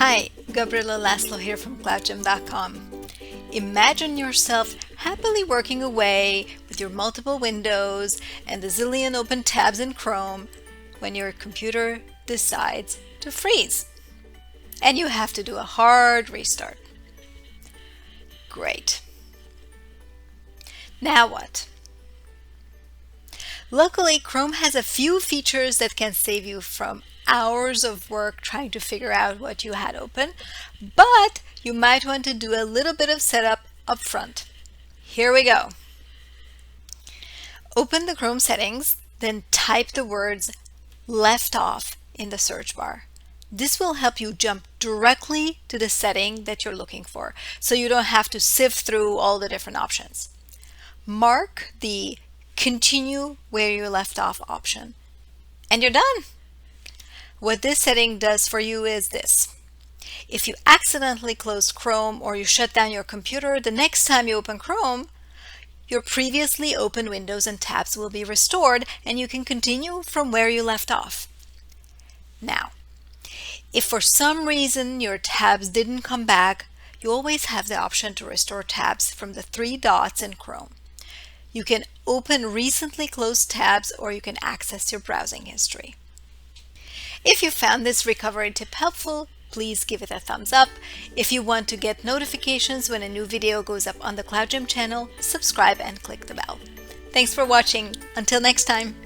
Hi, Gabriela Laszlo here from CloudGem.com. Imagine yourself happily working away with your multiple windows and a zillion open tabs in Chrome when your computer decides to freeze and you have to do a hard restart. Great. Now what? Luckily, Chrome has a few features that can save you from hours of work trying to figure out what you had open, but you might want to do a little bit of setup up front. Here we go. Open the Chrome settings, then type the words left off in the search bar. This will help you jump directly to the setting that you're looking for, so you don't have to sift through all the different options. Mark the Continue where you left off option, and you're done. What this setting does for you is this. If you accidentally closed Chrome or you shut down your computer, the next time you open Chrome, your previously open windows and tabs will be restored and you can continue from where you left off. Now, if for some reason your tabs didn't come back, you always have the option to restore tabs from the three dots in Chrome. You can open recently closed tabs or you can access your browsing history. If you found this recovery tip helpful, please give it a thumbs up. If you want to get notifications when a new video goes up on the CloudGem channel, subscribe and click the bell. Thanks for watching. Until next time.